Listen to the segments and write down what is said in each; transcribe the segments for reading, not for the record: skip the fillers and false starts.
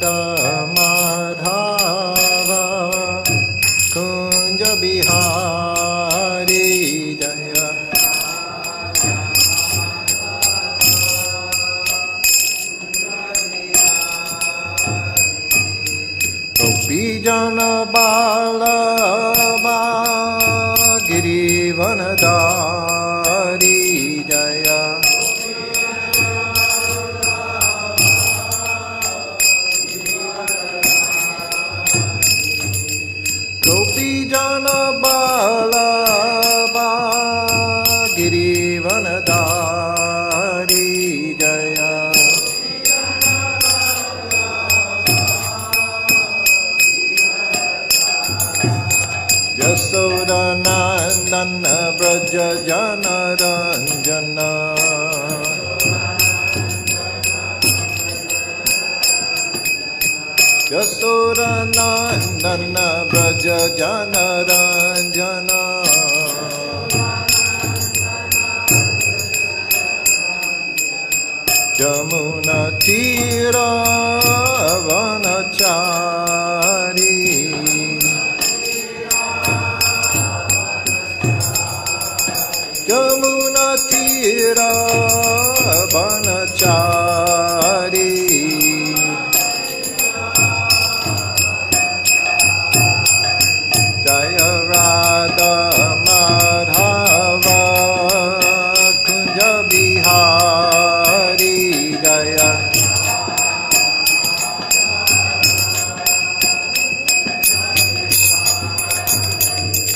Radha Madhava Kunja Bihari Jaya Gopijana Balava Girivanadari Jaya Gopijana Balava Girivanadari Jaya Yasodanandana Braja Jana Ranjana Yasodanandana Braja Jana Ranjana Jamuna Tira Vanachari Jamuna Tira Vanachari Jaya Radha Madhava Kunja Bihari Jaya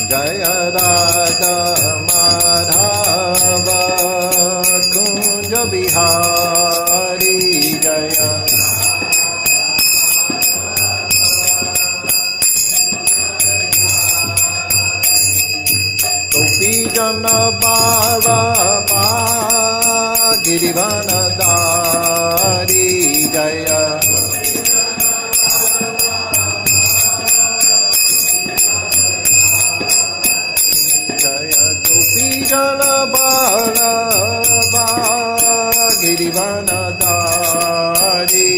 Jaya Radha Madhava Kunja Bihari Jaya Gopijana Balava Girivanadari Jaya Jaya Gopijana Balava Girivanadari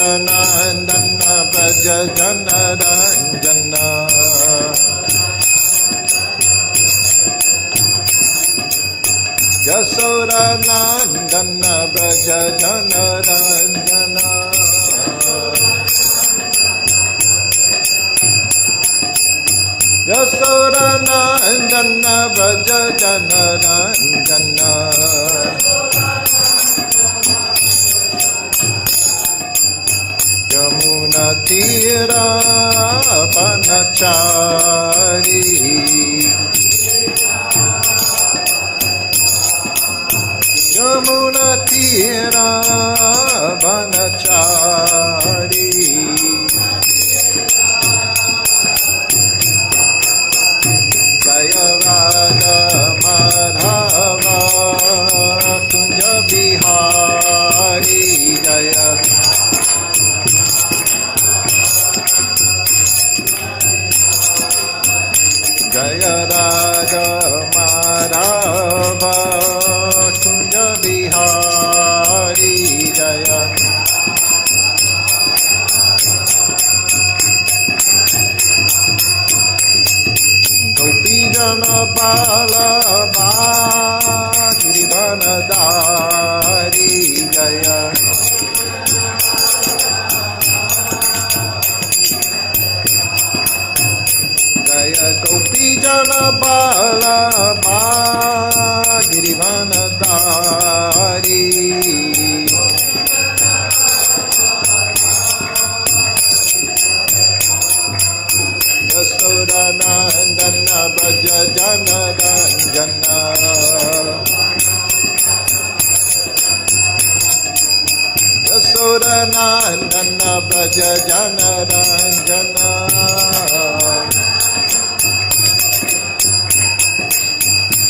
Yasodanandana Braja Jana Ranjana Yasodanandana Braja Jana Ranjana Yasodanandana Braja Jana Ranjana Yamuna Tira Vanachari Yamuna Tira Vanachari Jaya Radha Madhava Kunja Bihari Jaya Jaya Radha Madhava Kunja Bihari Jaya Gopijana Balava Girivanadari Jaya Jaya Gopijana Balava Girivanadari Yasodanandana Braja Jana Ranjana Yasodanandana Braja Jana Ranjana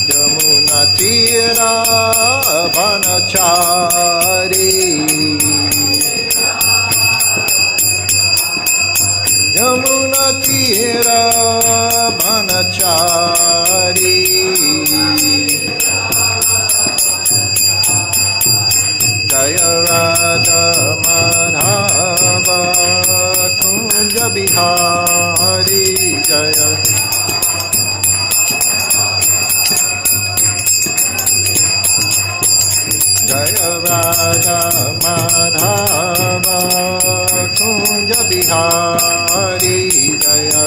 Yamuna Tira Vanachari Yamuna tira banachari Jaya Radha Madhava Kunja Bihari Jaya Jaya Radha Madhava Kunja Bihari Jaya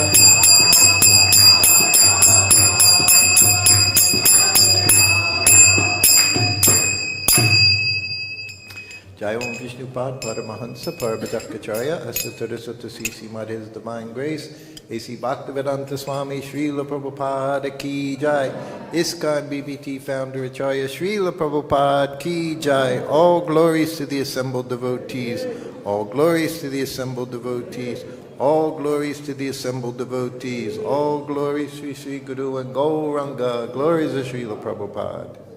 Jai Om Vishnupad Paramahansa Parabhadakacharya Asatarasata Sisi Madhya's Divine Grace A.C. Bhaktivedanta Swami Srila Prabhupada Ki Jai ISKCON BBT Founder Acharya Srila Prabhupada Ki Jai. All glories to the assembled devotees. All glories to the assembled devotees. All glories to the assembled devotees. All glories Sri Sri Guru and Gauranga. Glories to Srila Prabhupada.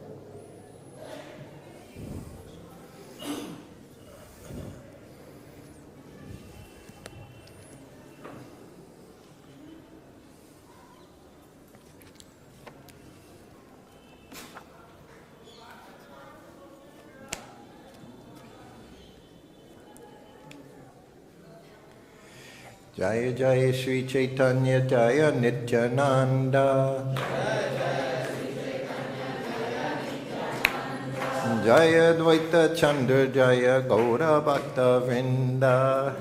Jaya Jaya Śrī Caitanya Jaya Nityananda Jaya Advaita Chandra Jaya Gaura Bhakta Vrinda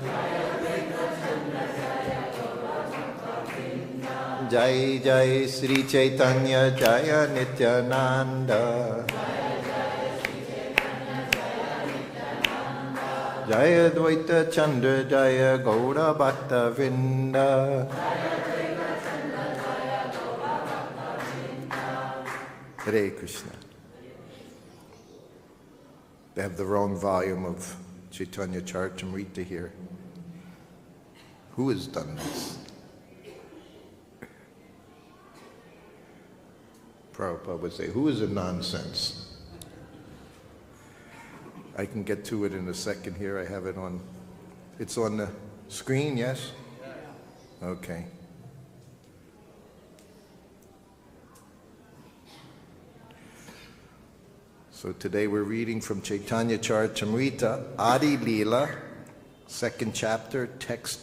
Jai Jai Śrī Caitanya Jaya Nityananda Jaya Advaita Chandra Jaya Gaura Bhakta Vrinda Hare Krishna. They have the wrong volume of Caitanya-caritāmṛta here. Who has done this? Prabhupada would say, who is a nonsense? I can get to it in a second here. I have it on, it's on the screen, yes? Okay. So today we're reading from Caitanya-caritāmṛta Ādi Lila, second chapter, text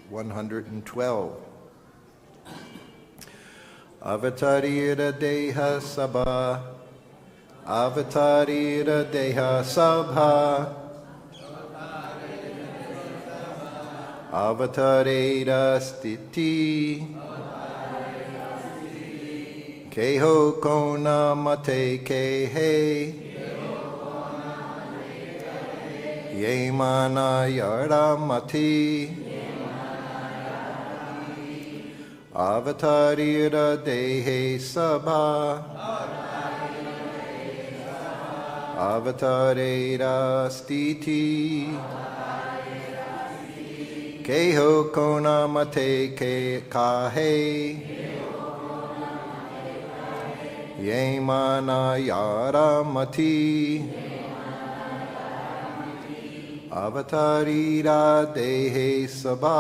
112. Avatārīra dehe saba avatārīra dehe saba avatārera sthiti keho kona-mate kehe yemana yāra avatārīra dehe saba avatārera sthiti keho kona-mate kahe yemana yāra avatārīra dehe saba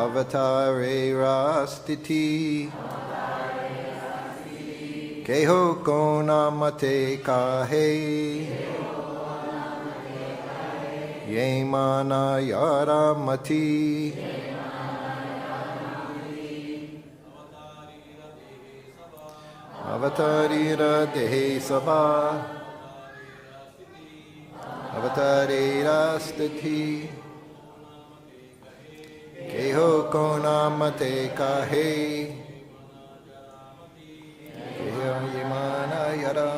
avatārera sthiti keho kona-mate kahe yemana yāra avatārīra dehe saba avatārera sthiti keho kona-mate kahe yemana yāra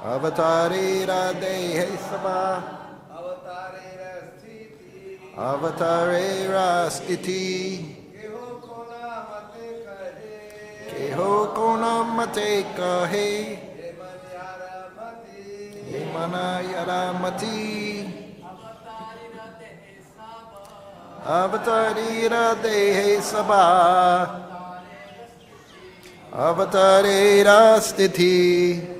avatārīra dehe saba avatārera sthiti keho kona-mate kahe yemana yāra avatārīra dehe saba avatārera sthiti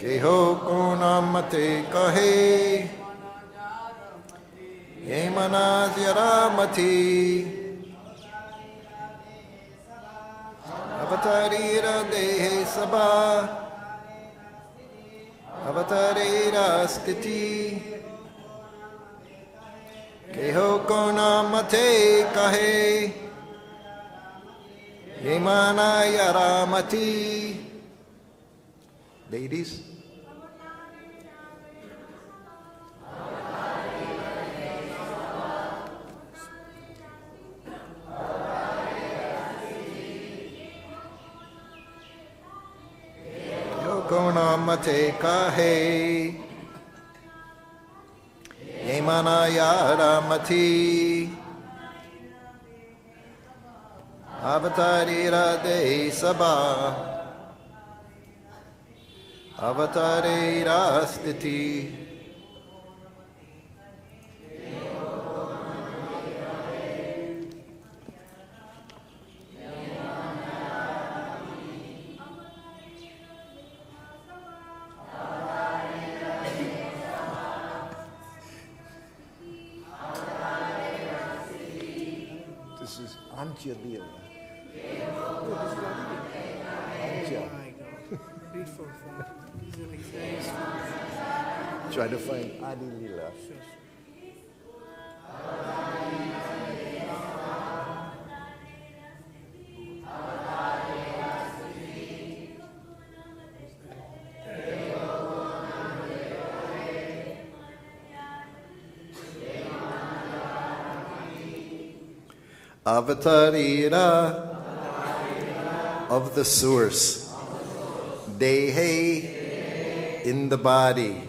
keho, kona-mate, kahe, yemana, yāra, avatārīra, dehe, saba, avatārera, sthiti, keho, kona-mate, kahe, yemana, yāra. Ladies? Kona-mate, kahe, yemana, yāra, avatārīra, dehe, saba, avatārera, sthiti. This is Antya Lila. Try to find Adi Lila. Avatārīra of the source, dehe in the body,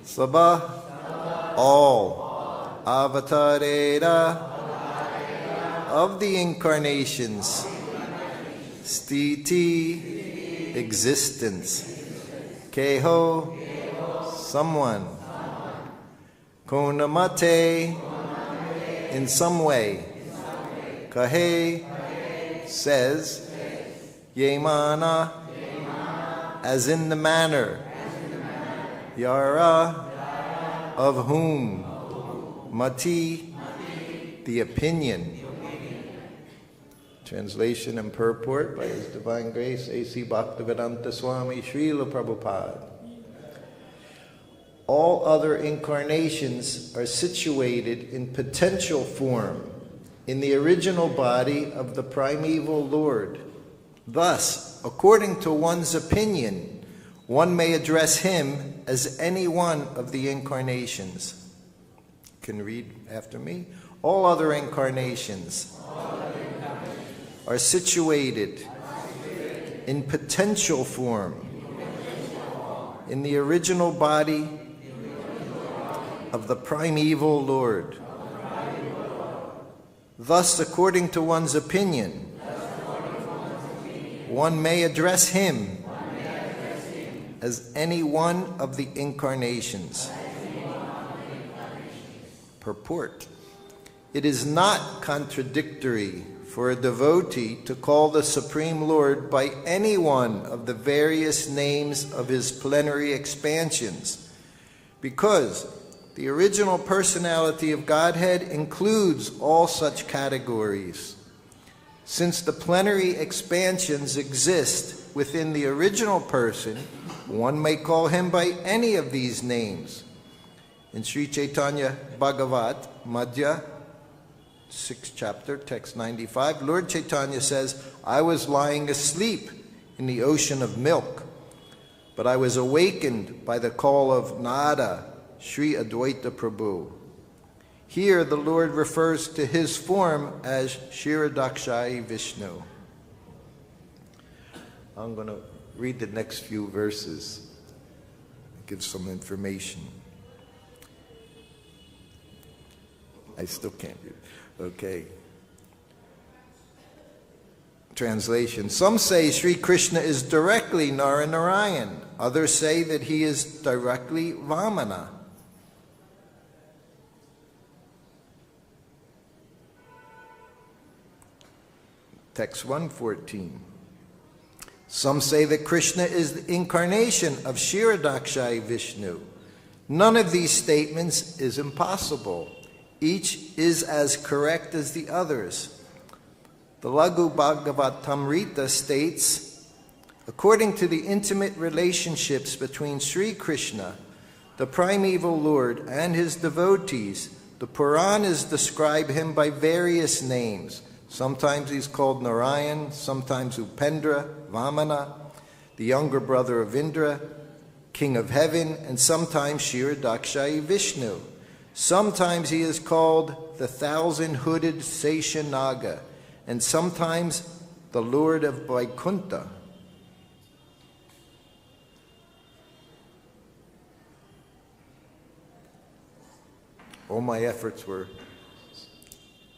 saba all, avatārera of the incarnations, sthiti existence, keho someone, kona-mate in some way, kahe says, yemana as in the manner, yāra of whom, mati the opinion. Translation and purport by His Divine Grace A.C. Bhaktivedanta Swami Srila Prabhupada. All other incarnations are situated in potential form in the original body of the primeval Lord. Thus, according to one's opinion, one may address Him as any one of the incarnations. You can read after me. All other incarnations are situated in potential form in the original body of the primeval Lord. Thus, according to one's opinion, one may address Him as any one of the incarnations. Purport. It is not contradictory for a devotee to call the Supreme Lord by any one of the various names of His plenary expansions, because the original personality of Godhead includes all such categories. Since the plenary expansions exist within the original person, one may call Him by any of these names. In Śrī Caitanya-bhāgavata, Madhya, 6th chapter, text 95, Lord Chaitanya says, I was lying asleep in the ocean of milk, but I was awakened by the call of Nāḍā, Śrī Advaita Prabhu. Here the Lord refers to His form as Kṣīrodakaśāyī Viṣṇu. I'm going to read the next few verses, give some information. I still can't read. Okay. Translation. Some say Sri Krishna is directly Narayan. Others say that He is directly Vamana. Text 114. Some say that Krishna is the incarnation of Kṣīrodakaśāyī Viṣṇu. None of these statements is impossible. Each is as correct as the others. The Laghu Bhagavatamrita states, according to the intimate relationships between Sri Krishna, the primeval Lord, and his devotees, the Puranas describe him by various names. Sometimes he's called Narayan, sometimes Upendra, Vamana, the younger brother of Indra, king of heaven, and sometimes Kṣīrodakaśāyī Viṣṇu. Sometimes he is called the thousand-hooded Seshanaga, and sometimes the Lord of Vaikuntha. All my efforts were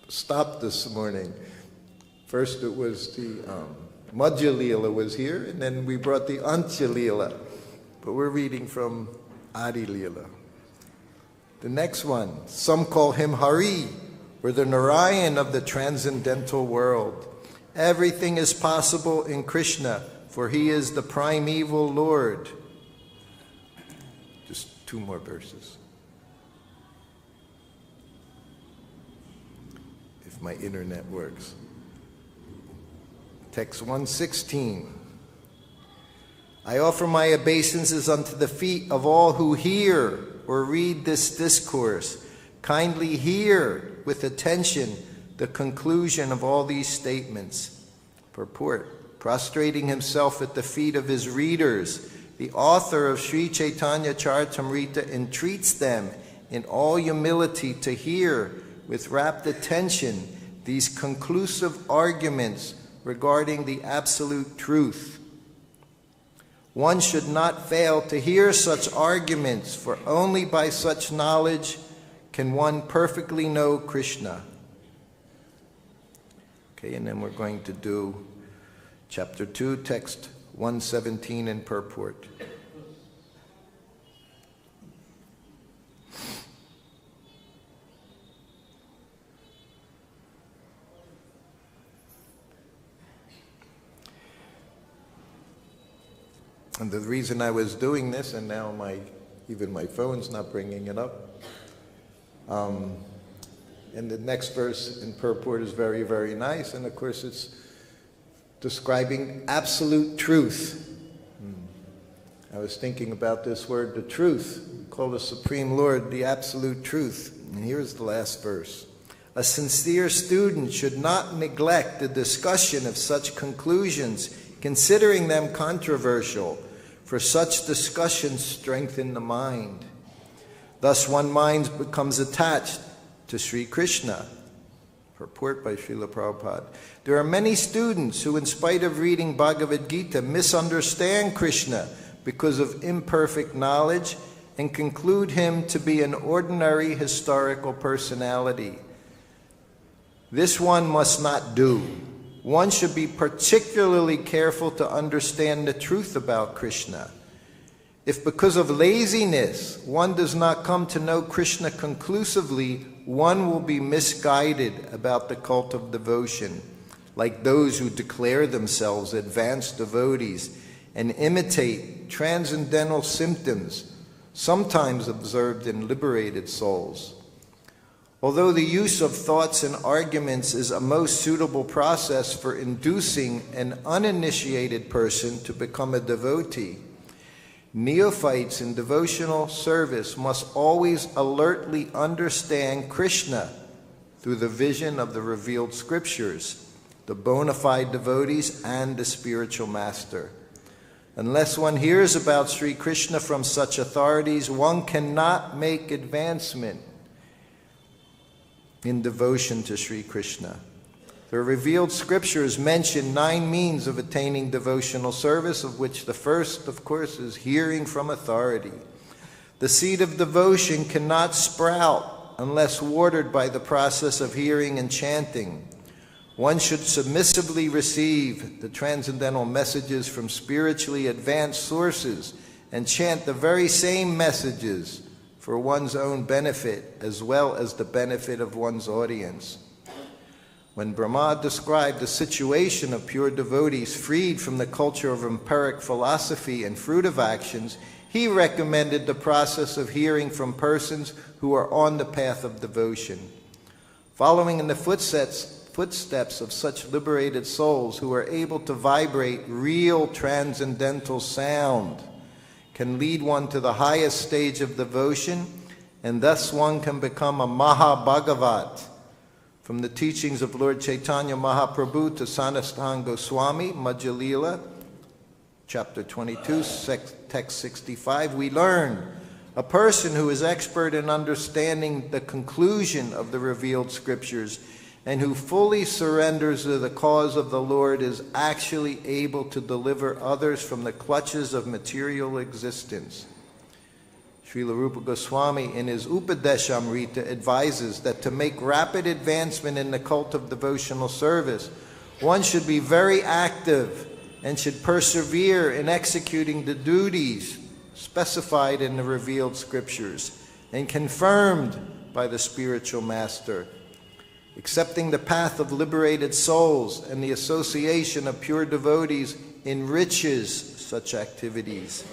stopped this morning. First it was the Madhya Leela was here, and then we brought the Antya Leela. But we're reading from Adi Leela. The next one, some call him Hari, or the Narayan of the transcendental world. Everything is possible in Krishna, for he is the primeval Lord. Just two more verses. If my internet works. Text 116. I offer my obeisances unto the feet of all who hear or read this discourse. Kindly hear with attention the conclusion of all these statements. Purport. Prostrating himself at the feet of his readers, the author of Śrī Caitanya-caritāmṛta entreats them in all humility to hear with rapt attention these conclusive arguments regarding the absolute truth. One should not fail to hear such arguments, for only by such knowledge can one perfectly know Krishna. Okay, and then we're going to do chapter 2, text 117 in purport. And the reason I was doing this, and now even my phone's not bringing it up, and the next verse in purport is very, very nice, and of course it's describing absolute truth. I was thinking about this word, the truth. We call the Supreme Lord the absolute truth. And here's the last verse. A sincere student should not neglect the discussion of such conclusions, considering them controversial, for such discussions strengthen the mind. Thus one mind becomes attached to Sri Krishna. Purport by Srila Prabhupada. There are many students who, in spite of reading Bhagavad Gita, misunderstand Krishna because of imperfect knowledge and conclude him to be an ordinary historical personality. This one must not do. One should be particularly careful to understand the truth about Krishna. If because of laziness one does not come to know Krishna conclusively, one will be misguided about the cult of devotion, like those who declare themselves advanced devotees and imitate transcendental symptoms, sometimes observed in liberated souls. Although the use of thoughts and arguments is a most suitable process for inducing an uninitiated person to become a devotee, neophytes in devotional service must always alertly understand Krishna through the vision of the revealed scriptures, the bona fide devotees, and the spiritual master. Unless one hears about Sri Krishna from such authorities, one cannot make advancement in devotion to Sri Krishna. The revealed scriptures mention 9 means of attaining devotional service, of which the first, of course, is hearing from authority. The seed of devotion cannot sprout unless watered by the process of hearing and chanting. One should submissively receive the transcendental messages from spiritually advanced sources and chant the very same messages for one's own benefit as well as the benefit of one's audience. When Brahma described the situation of pure devotees freed from the culture of empiric philosophy and fruitive actions, he recommended the process of hearing from persons who are on the path of devotion. Following in the footsteps of such liberated souls who are able to vibrate real transcendental sound can lead one to the highest stage of devotion, and thus one can become a Mahabhagavat. From the teachings of Lord Chaitanya Mahaprabhu to Sanatana Goswami, Madhya Lila, chapter 22, text 65, we learn a person who is expert in understanding the conclusion of the revealed scriptures and who fully surrenders to the cause of the Lord is actually able to deliver others from the clutches of material existence. Srila Rupa Goswami in his Upadeshamrita advises that to make rapid advancement in the cult of devotional service, one should be very active and should persevere in executing the duties specified in the revealed scriptures and confirmed by the spiritual master. Accepting the path of liberated souls and the association of pure devotees enriches such activities.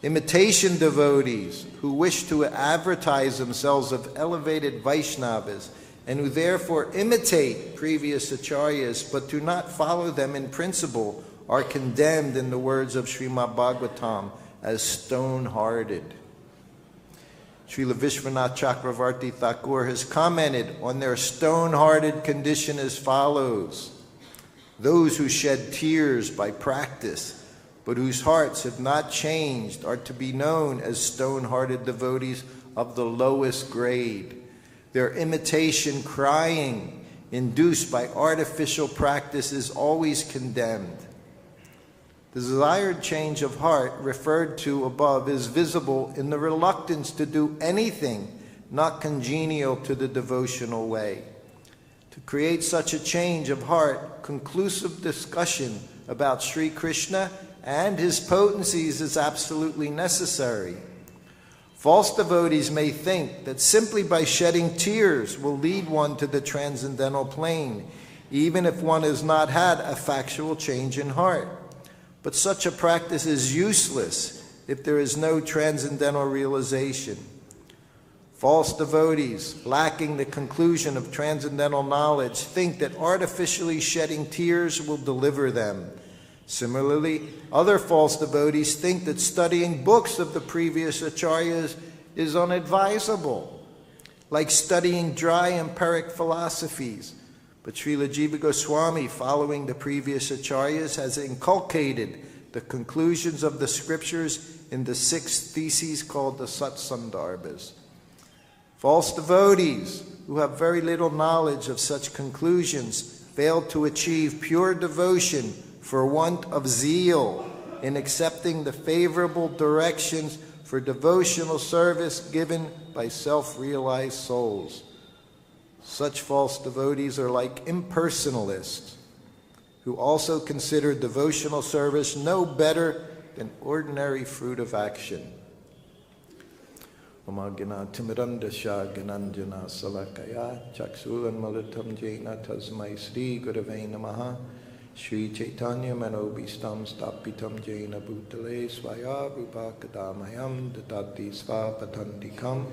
Imitation devotees who wish to advertise themselves of elevated Vaishnavas and who therefore imitate previous acharyas but do not follow them in principle are condemned in the words of Srimad Bhagavatam as stone-hearted. Srila Vishwanath Chakravarti Thakur has commented on their stone-hearted condition as follows: those who shed tears by practice, but whose hearts have not changed, are to be known as stone-hearted devotees of the lowest grade. Their imitation crying, induced by artificial practice, is always condemned. The desired change of heart referred to above is visible in the reluctance to do anything not congenial to the devotional way. To create such a change of heart, conclusive discussion about Sri Krishna and his potencies is absolutely necessary. False devotees may think that simply by shedding tears will lead one to the transcendental plane, even if one has not had a factual change in heart. But such a practice is useless if there is no transcendental realization. False devotees, lacking the conclusion of transcendental knowledge, think that artificially shedding tears will deliver them. Similarly, other false devotees think that studying books of the previous acharyas is unadvisable, like studying dry empiric philosophies. But Srila Jiva Goswami, following the previous acharyas, has inculcated the conclusions of the scriptures in the 6 theses called the Satsandarbhas. False devotees, who have very little knowledge of such conclusions, fail to achieve pure devotion for want of zeal in accepting the favorable directions for devotional service given by self-realized souls. Such false devotees are like impersonalists, who also consider devotional service no better than ordinary fruit of action. Amagina timirandasya gananjana salakaya chaksulan malatam jena tasmai Sri Gurave Namaha Śrī Caitanya-manobhistam stapitam jena bhutale svaya rupa kadamayam datati svapatantikam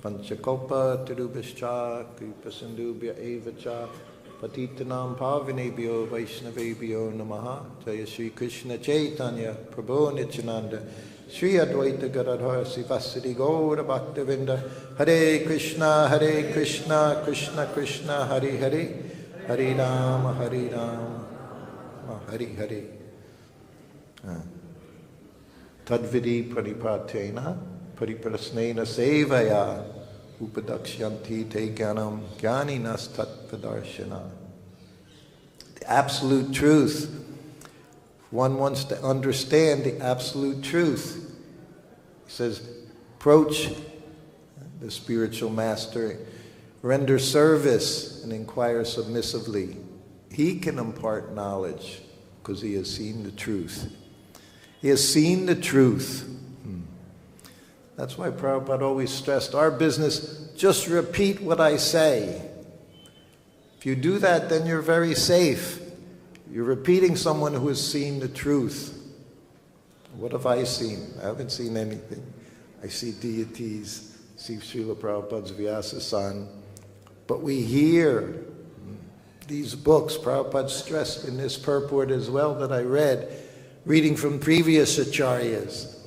panchakopa tirubhascha kripasindubhya evacha patitanam pavinebhyo vaishnavebhyo namaha Jaya Śrī Krishna Caitanya Prabhu Nityananda Śrī Advaita Sivasari Gaura Bhaktavinda Hare Krishna Krishna Krishna Hare Hare Hare Rama Hare Hare Tadvidi Pranipatena Pariprasnena Sevaya Upadaksyanti Te Gyanam Gyaninas Tatvadarshana. The absolute truth. One wants to understand the absolute truth. He says, approach the spiritual master, render service, and inquire submissively. He can impart knowledge because he has seen the truth. He has seen the truth. That's why Prabhupada always stressed, our business, just repeat what I say. If you do that, then you're very safe. You're repeating someone who has seen the truth. What have I seen? I haven't seen anything. I see deities, see Srila Prabhupada's Vyasa-san. But we hear these books. Prabhupada stressed in this purport as well that I read, reading from previous acharyas.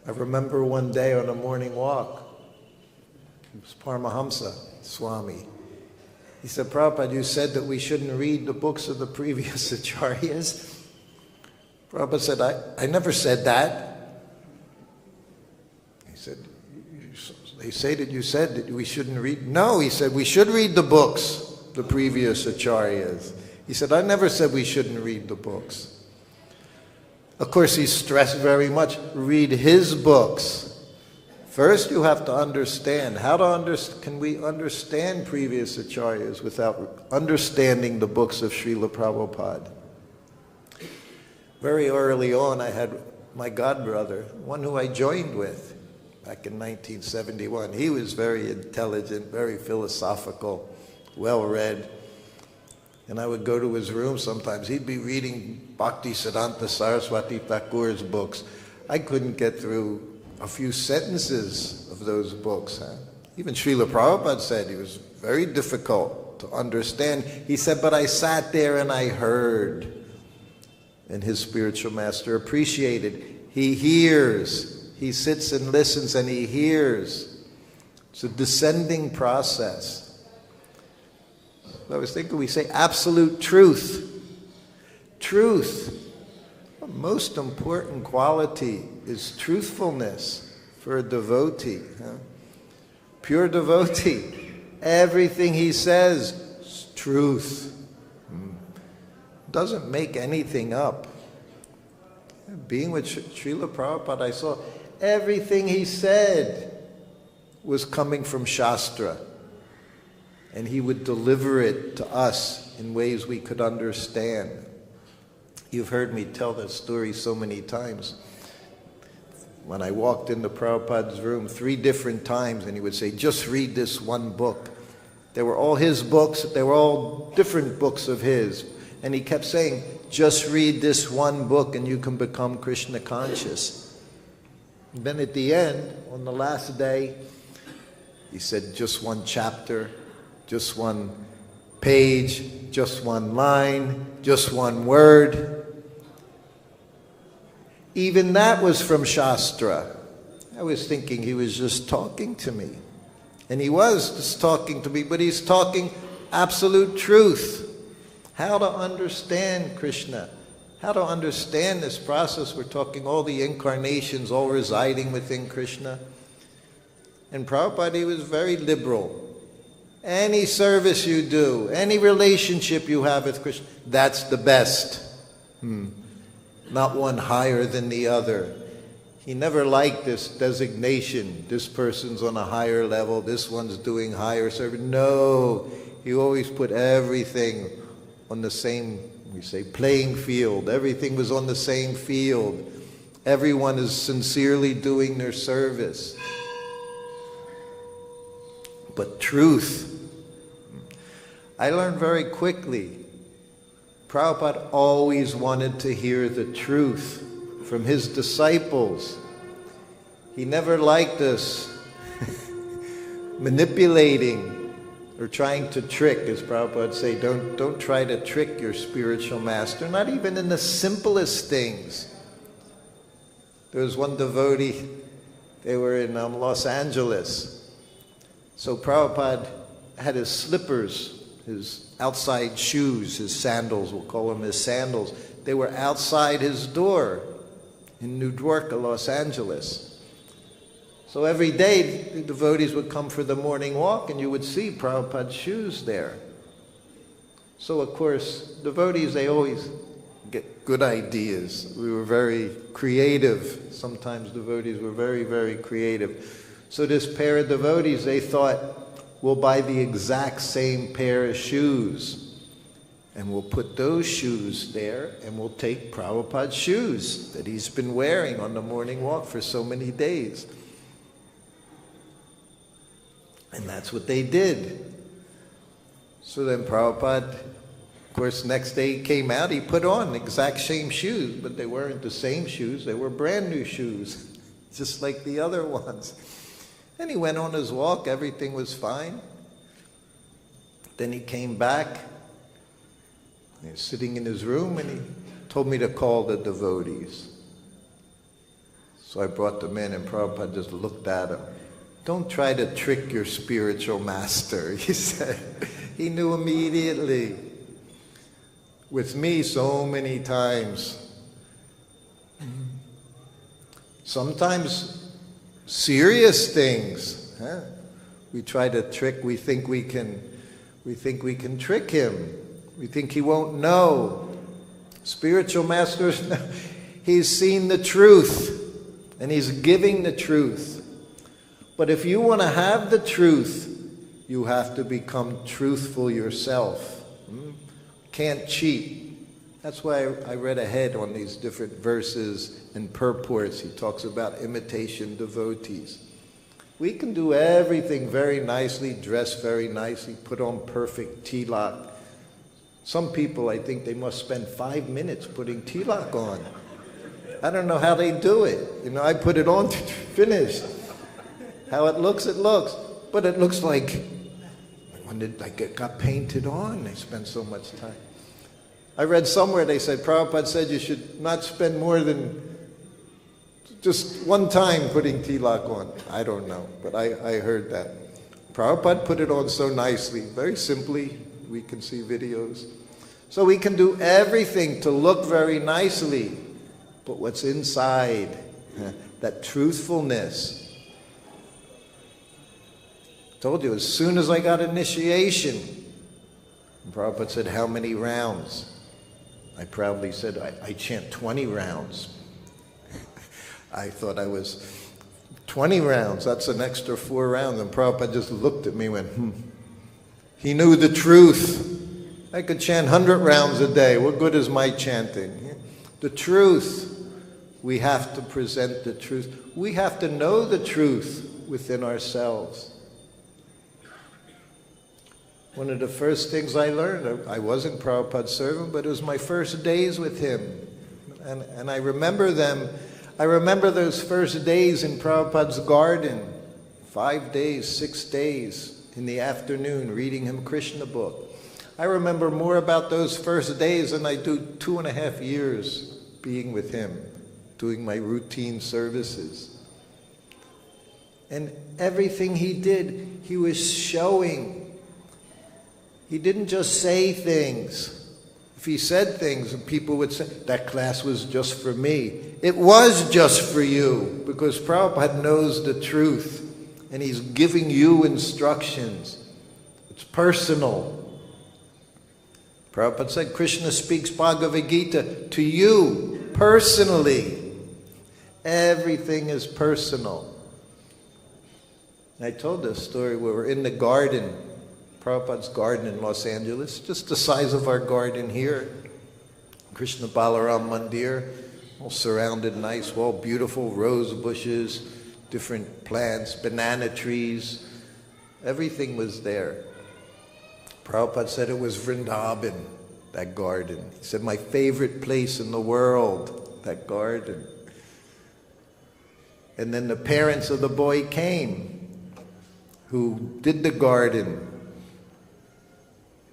I remember one day on a morning walk, it was Paramahamsa Swami. He said, Prabhupada, you said that we shouldn't read the books of the previous acharyas. Prabhupada said, I never said that. He said, they say that you said that we shouldn't read. No, he said, we should read the books, the previous acharyas. He said, I never said we shouldn't read the books. Of course, he stressed very much, read his books. First, you have to understand. Can we understand previous acharyas without understanding the books of Srila Prabhupada? Very early on, I had my godbrother, one who I joined with back in 1971. He was very intelligent, very philosophical, well-read. And I would go to his room sometimes. He'd be reading Bhaktisiddhanta Saraswati Thakur's books. I couldn't get through a few sentences of those books. Even Srila Prabhupada said he was very difficult to understand. He said, but I sat there and I heard. And his spiritual master appreciated. He hears. He sits and listens and he hears. It's a descending process. I was thinking, we say absolute truth. Truth. The most important quality is truthfulness for a devotee. Pure devotee. Everything he says is truth. Doesn't make anything up. Being with Srila Prabhupada, I saw everything he said was coming from Shastra. And he would deliver it to us in ways we could understand. You've heard me tell that story so many times. When I walked into Prabhupada's room 3 different times, and he would say, just read this one book. They were all his books. They were all different books of his. And he kept saying, just read this one book and you can become Krishna conscious. And then at the end, on the last day, he said, just one chapter, just one page, just one line, just one word. Even that was from Shastra. I was thinking he was just talking to me. And he was just talking to me, but he's talking absolute truth. How to understand Krishna, how to understand this process. We're talking all the incarnations, all residing within Krishna. And Prabhupada, he was very liberal. Any service you do, any relationship you have with Krishna, that's the best. Not one higher than the other. He never liked this designation. This person's on a higher level, this one's doing higher service. No, he always put everything on the same, we say, playing field. Everything was on the same field. Everyone is sincerely doing their service. But truth, I learned very quickly, Prabhupada always wanted to hear the truth from his disciples. He never liked us manipulating or trying to trick, as Prabhupada would say. Don't try to trick your spiritual master, not even in the simplest things. There was one devotee, they were in Los Angeles. So Prabhupada had his slippers, his outside shoes, his sandals, we'll call them his sandals. They were outside his door in New Dwarka, Los Angeles. So every day, the devotees would come for the morning walk, and you would see Prabhupada's shoes there. So, of course, devotees, they always get good ideas. We were very creative. Sometimes devotees were very, very creative. So this pair of devotees, they thought, we'll buy the exact same pair of shoes. And we'll put those shoes there, and we'll take Prabhupada's shoes that he's been wearing on the morning walk for so many days. And that's what they did. So then Prabhupada, of course, next day he came out, he put on the exact same shoes, but they weren't the same shoes, they were brand new shoes, just like the other ones. And he went on his walk, everything was fine. Then he came back, he was sitting in his room, and he told me to call the devotees. So I brought them in, and Prabhupada just looked at him. Don't try to trick your spiritual master, he said. He knew immediately. With me, so many times. Sometimes serious things. Huh? We try to trick, we think we can trick him. We think he won't know. Spiritual masters, he's seen the truth, and he's giving the truth. But if you want to have the truth, you have to become truthful yourself. Can't cheat. That's why I read ahead on these different verses and purports. He talks about imitation devotees. We can do everything very nicely, dress very nicely, put on perfect tilak. Some people, I think they must spend 5 minutes putting tilak on. I don't know how they do it. You know, I put it on, finished. How it looks, but it looks like when it got painted on, they spend so much time. I read somewhere they said, Prabhupada said you should not spend more than just one time putting tilak on. I don't know, but I heard that. Prabhupada put it on so nicely, very simply. We can see videos. So we can do everything to look very nicely, but what's inside, that truthfulness. Told you, as soon as I got initiation, Prabhupada said, how many rounds? I proudly said, I chant 20 rounds. I thought I was 20 rounds, that's an extra 4 rounds. And Prabhupada just looked at me and went, He knew the truth. I could chant 100 rounds a day. What good is my chanting? The truth. We have to present the truth. We have to know the truth within ourselves. One of the first things I learned, I wasn't Prabhupada's servant, but it was my first days with him. And I remember them. I remember those first days in Prabhupada's garden, 5 days, 6 days in the afternoon, reading him Krishna book. I remember more about those first days than I do 2.5 years being with him, doing my routine services. And everything he did, he was showing. He didn't just say things. If he said things, people would say, that class was just for me. It was just for you, because Prabhupada knows the truth, and he's giving you instructions. It's personal. Prabhupada said, Krishna speaks Bhagavad Gita to you, personally. Everything is personal. And I told this story where we're in the garden, Prabhupada's garden in Los Angeles, just the size of our garden here. Krishna Balaram Mandir, all surrounded nice, all beautiful rose bushes, different plants, banana trees. Everything was there. Prabhupada said it was Vrindavan, that garden. He said, my favorite place in the world, that garden. And then the parents of the boy came, who did the garden.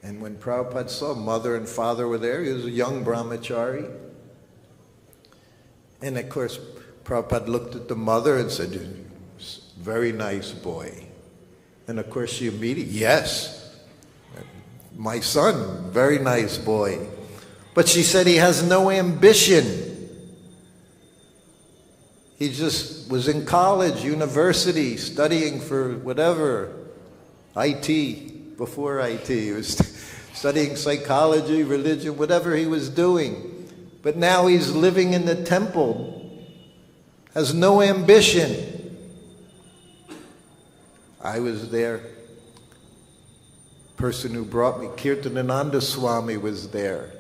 And when Prabhupada saw mother and father were there, he was a young brahmachari. And of course, Prabhupada looked at the mother and said, very nice boy. And of course she immediately, yes, my son, very nice boy. But she said he has no ambition. He just was in college, university, studying for whatever, IT, before IT. He was studying psychology, religion, whatever he was doing. But now he's living in the temple, has no ambition. I was there. Person who brought me, Kirtanananda Swami, was there.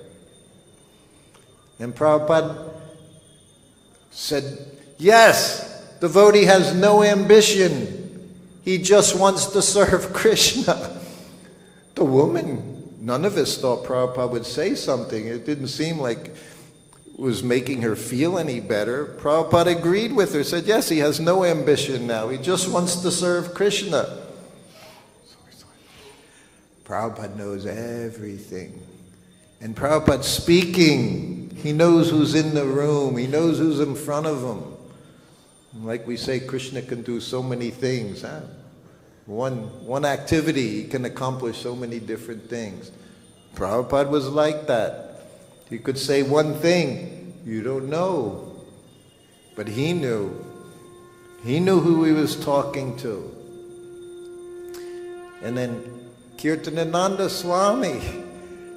And Prabhupada said, yes, devotee has no ambition. He just wants to serve Krishna. The woman, none of us thought Prabhupada would say something. It didn't seem like it was making her feel any better. Prabhupada agreed with her, said, yes, he has no ambition now. He just wants to serve Krishna. Prabhupada knows everything. And Prabhupada's speaking. He knows who's in the room. He knows who's in front of him. Like we say, Krishna can do so many things. Huh? One activity, he can accomplish so many different things. Prabhupada was like that. He could say one thing, you don't know. But he knew. He knew who he was talking to. And then Kirtanananda Swami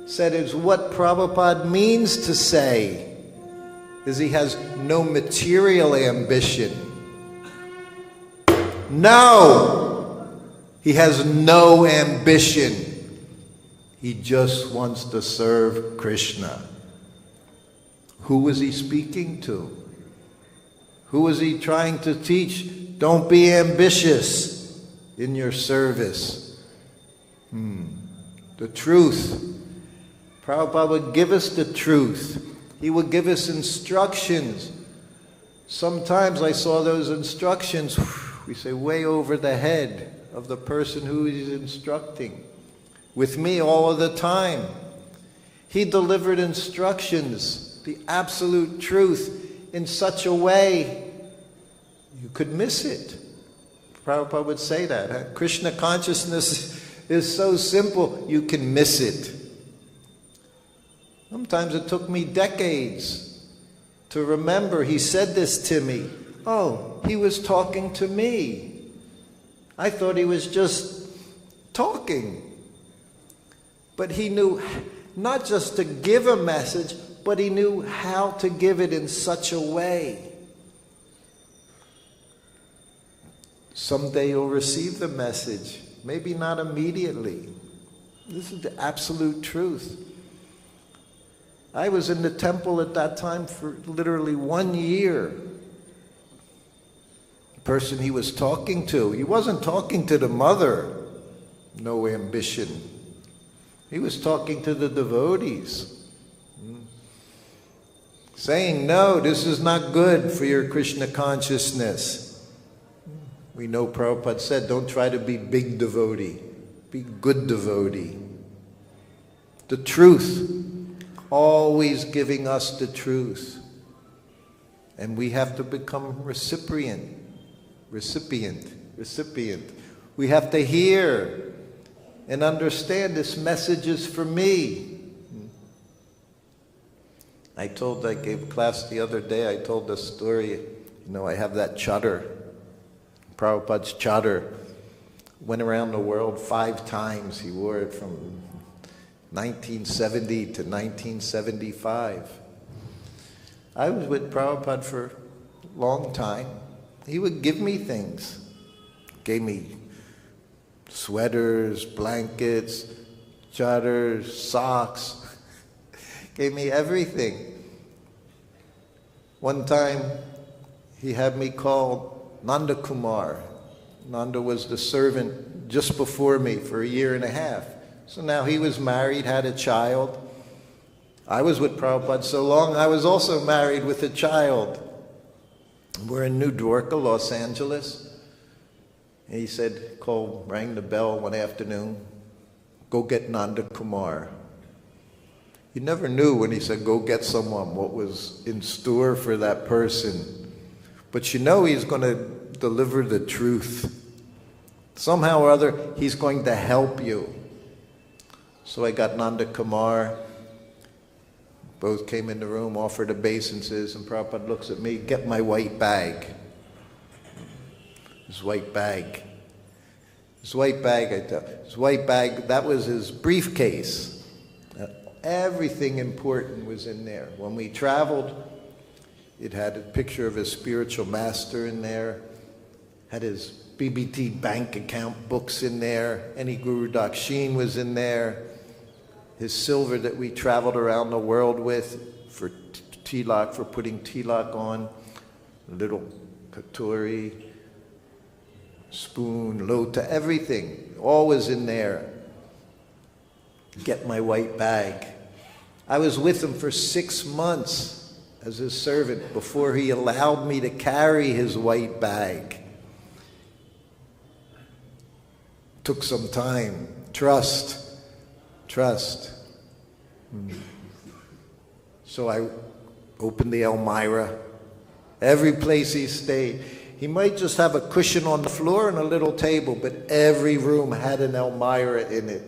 said it's what Prabhupada means to say, is he has no material ambition. No! He has no ambition. He just wants to serve Krishna. Who was he speaking to? Who was he trying to teach? Don't be ambitious in your service. The truth. Prabhupada would give us the truth. He would give us instructions. Sometimes I saw those instructions, we say, way over the head of the person who he's instructing. With me all of the time. He delivered instructions, the absolute truth, in such a way you could miss it. Prabhupada would say that. Huh? Krishna consciousness is so simple, you can miss it. Sometimes it took me decades to remember he said this to me. Oh, he was talking to me. I thought he was just talking. But he knew not just to give a message, but he knew how to give it in such a way. Someday you'll receive the message. Maybe not immediately. This is the absolute truth. I was in the temple at that time for literally 1 year. The person he was talking to, he wasn't talking to the mother, no ambition. He was talking to the devotees, saying, no, this is not good for your Krishna consciousness. We know Prabhupada said, don't try to be big devotee, be good devotee. The truth. Always giving us the truth. And we have to become recipient. We have to hear and understand this message is for me. I gave class the other day, I told the story, I have that chadar, Prabhupada's chadar. Went around the world 5 times. He wore it from 1970 to 1975. I was with Prabhupada for a long time. He would give me things. Gave me sweaters, blankets, chadars, socks. Gave me everything. One time, he had me call Nanda Kumar. Nanda was the servant just before me for 1.5 years. So now he was married, had a child. I was with Prabhupada so long, I was also married with a child. We're in New Dwarka, Los Angeles. And he said, rang the bell one afternoon, go get Nanda Kumar. You never knew when he said, go get someone, what was in store for that person. But he's going to deliver the truth. Somehow or other, he's going to help you. So I got Nanda Kumar. Both came in the room, offered obeisances, and Prabhupada looks at me, get my white bag. His white bag. His white bag, that was his briefcase. Everything important was in there. When we traveled, it had a picture of his spiritual master in there, had his BBT bank account books in there, any Guru Dakshin was in there, his silver that we traveled around the world with for tilak, for putting tilak on, a little katuri, spoon, lota, everything, all was in there. get my white bag. I was with him for 6 months as his servant before he allowed me to carry his white bag. Took some time. Trust. So I opened the Elmira. Every place he stayed, he might just have a cushion on the floor and a little table, but every room had an Elmira in it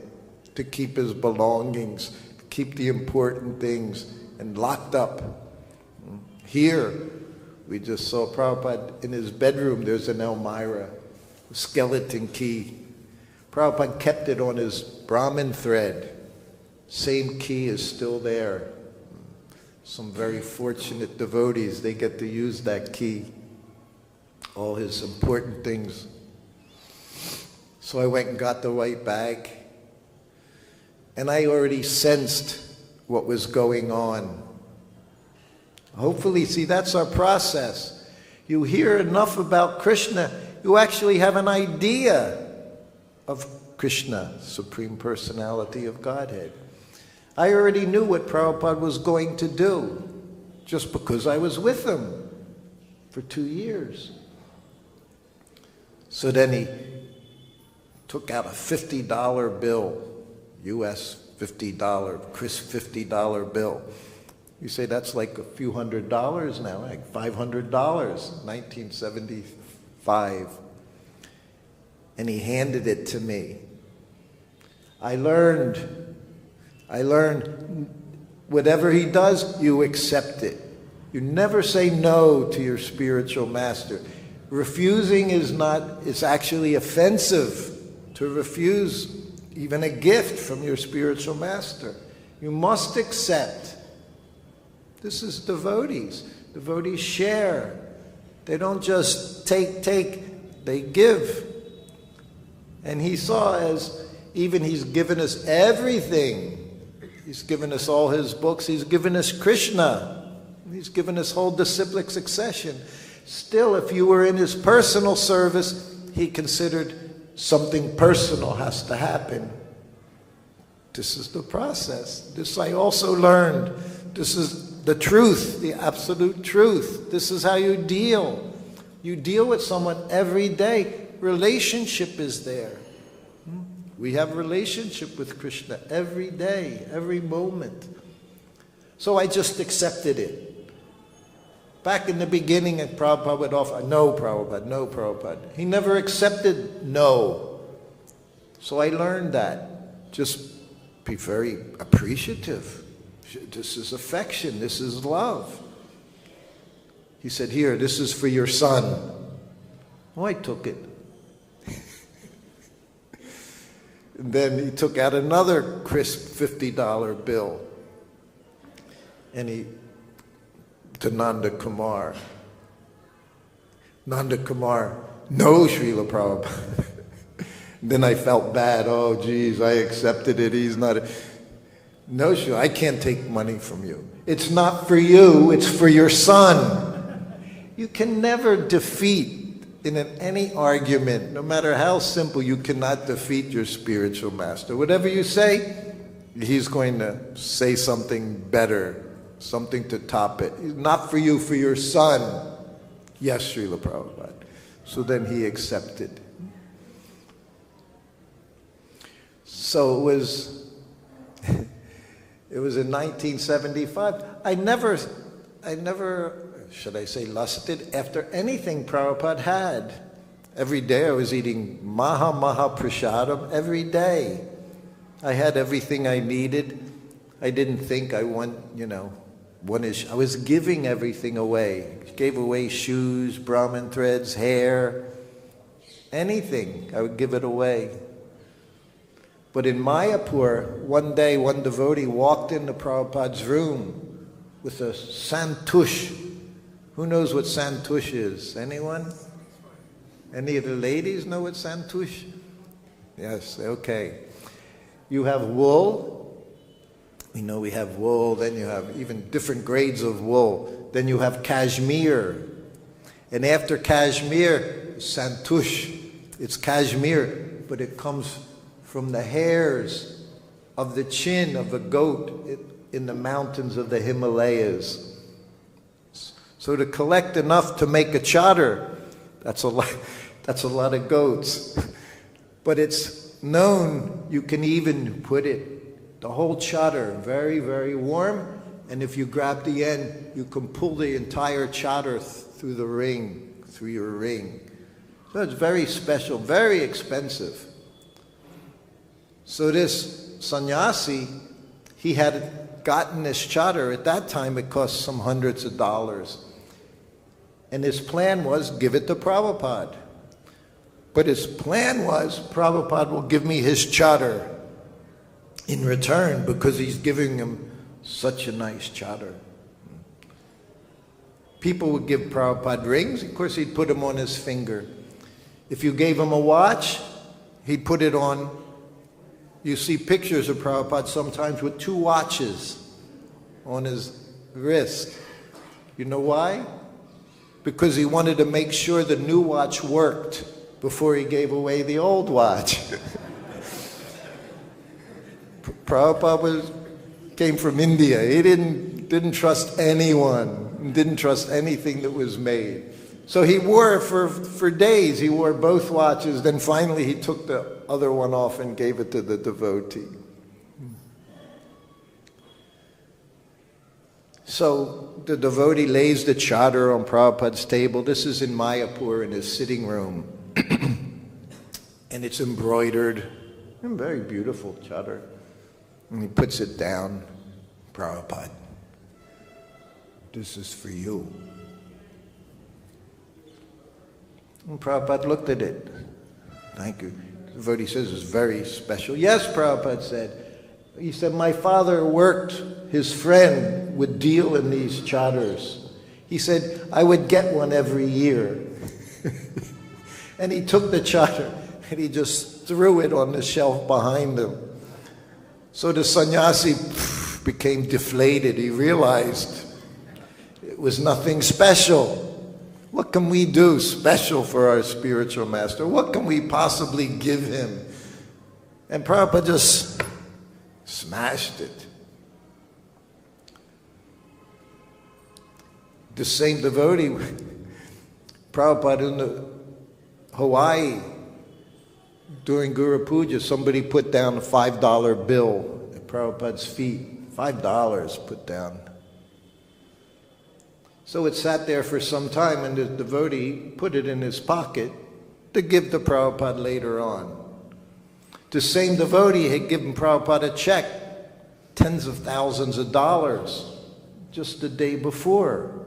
to keep his belongings, to keep the important things, and locked up. Here, we just saw Prabhupada in his bedroom, there's an Elmira, a skeleton key. Prabhupada kept it on his Brahmin thread. Same key is still there. Some very fortunate devotees, they get to use that key. All his important things. So I went and got the white bag. And I already sensed what was going on. Hopefully, see, that's our process. You hear enough about Krishna, you actually have an idea of Krishna, Supreme Personality of Godhead. I already knew what Prabhupada was going to do, just because I was with him for 2 years. So then he took out a $50 bill, US $50, Chris $50 bill. You say that's like a few $100s now, like $500, 1975. And he handed it to me. I learned whatever he does, you accept it. You never say no to your spiritual master. Refusing is actually offensive to refuse even a gift from your spiritual master. You must accept. This is devotees. Devotees share. They don't just take, they give. And he saw as even he's given us everything. He's given us all his books. He's given us Krishna. He's given us whole disciplic succession. Still, if you were in his personal service, he considered something personal has to happen. This is the process. This I also learned. This is the truth, the absolute truth. This is how you deal. You deal with someone every day. Relationship is there. We have relationship with Krishna every day, every moment. So I just accepted it. Back in the beginning, and Prabhupada would offer, no Prabhupada, no Prabhupada. He never accepted no. So I learned that. Just be very appreciative. This is affection, this is love. He said, here, this is for your son. Oh, I took it. And then he took out another crisp $50 bill. And to Nanda Kumar. Nanda Kumar, no, Srila Prabhupada. Then I felt bad. Oh, geez, I accepted it. He's not. No, Srila, I can't take money from you. It's not for you. It's for your son. You can never defeat in any argument, no matter how simple, you cannot defeat your spiritual master. Whatever you say, he's going to say something better, something to top it. Not for you, for your son. Yes, Srila Prabhupada. So then he accepted. So it was in 1975. I never, should I say, lusted after anything Prabhupada had. Every day I was eating maha prasadam every day. I had everything I needed. I didn't think I want, I was giving everything away. Gave away shoes, Brahmin threads, hair, anything. I would give it away. But in Mayapur, one day, one devotee walked into Prabhupada's room with a santush. Who knows what santush is? Anyone? Any of the ladies know what santush? Yes, okay. You have wool. We know we have wool. Then you have even different grades of wool. Then you have cashmere. And after cashmere, santush. It's cashmere, but it comes from the hairs of the chin of a goat in the mountains of the Himalayas. So to collect enough to make a chadar, that's a lot of goats. But it's known you can even put it, the whole chadar, very, very warm, and if you grab the end, you can pull the entire chadar through the ring, through your ring. So it's very special, very expensive. So this sannyasi, he had gotten this chadar. At that time, it cost some hundreds of dollars. And his plan was, give it to Prabhupada. But his plan was, Prabhupada will give me his chadar in return because he's giving him such a nice chadar. People would give Prabhupada rings. Of course, he'd put them on his finger. If you gave him a watch, he'd put it on. You see pictures of Prabhupada sometimes with 2 watches on his wrist. You know why? Because he wanted to make sure the new watch worked before he gave away the old watch. Prabhupada came from India. He didn't trust anyone, didn't trust anything that was made. So he wore for days, he wore both watches, then finally he took the other one off and gave it to the devotee. So the devotee lays the chadar on Prabhupada's table. This is in Mayapur in his sitting room. And it's embroidered, very beautiful chadar. And he puts it down. Prabhupada, this is for you. And Prabhupada looked at it. Thank you. The devotee says it's very special. Yes, Prabhupada said. He said, my father worked, his friend would deal in these chadars. He said, I would get one every year. And he took the chadar and he just threw it on the shelf behind him. So the sannyasi became deflated. He realized it was nothing special. What can we do special for our spiritual master? What can we possibly give him? And Prabhupada just smashed it. The same devotee, Prabhupada in the Hawaii, during Guru Puja, somebody put down a $5 bill at Prabhupada's feet. $5 put down. So it sat there for some time, and the devotee put it in his pocket to give to Prabhupada later on. The same devotee had given Prabhupada a check, tens of thousands of dollars, just the day before.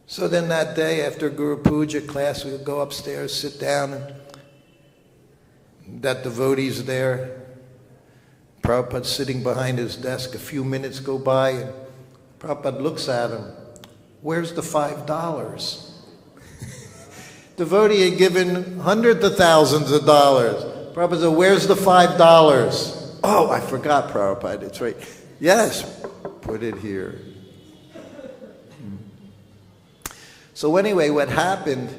So then that day, after Guru Puja class, we would go upstairs, sit down, and that devotee's there. Prabhupada's sitting behind his desk. A few minutes go by, and Prabhupada looks at him. Where's the $5? Devotee had given hundreds of thousands of dollars. Prabhupada said, where's the $5? Oh, I forgot, Prabhupada. It's right. Yes, put it here. So anyway, what happened,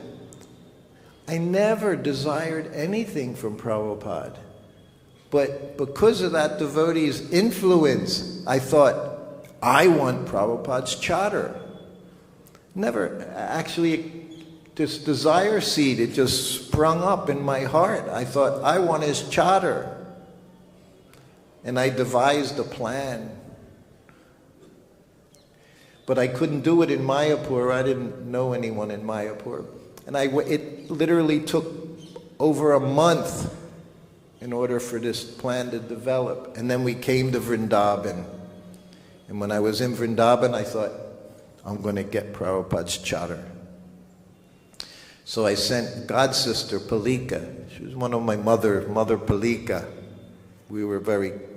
I never desired anything from Prabhupada. But because of that devotee's influence, I thought, I want Prabhupada's chadar. Never, actually, this desire seed, it just sprung up in my heart. I thought, I want his chadar. And I devised a plan. But I couldn't do it in Mayapur. I didn't know anyone in Mayapur. And it literally took over a month in order for this plan to develop. And then we came to Vrindavan. And when I was in Vrindavan, I thought, I'm going to get Prabhupada's chadar. So I sent God's sister, Palika. She was one of my Mother Palika.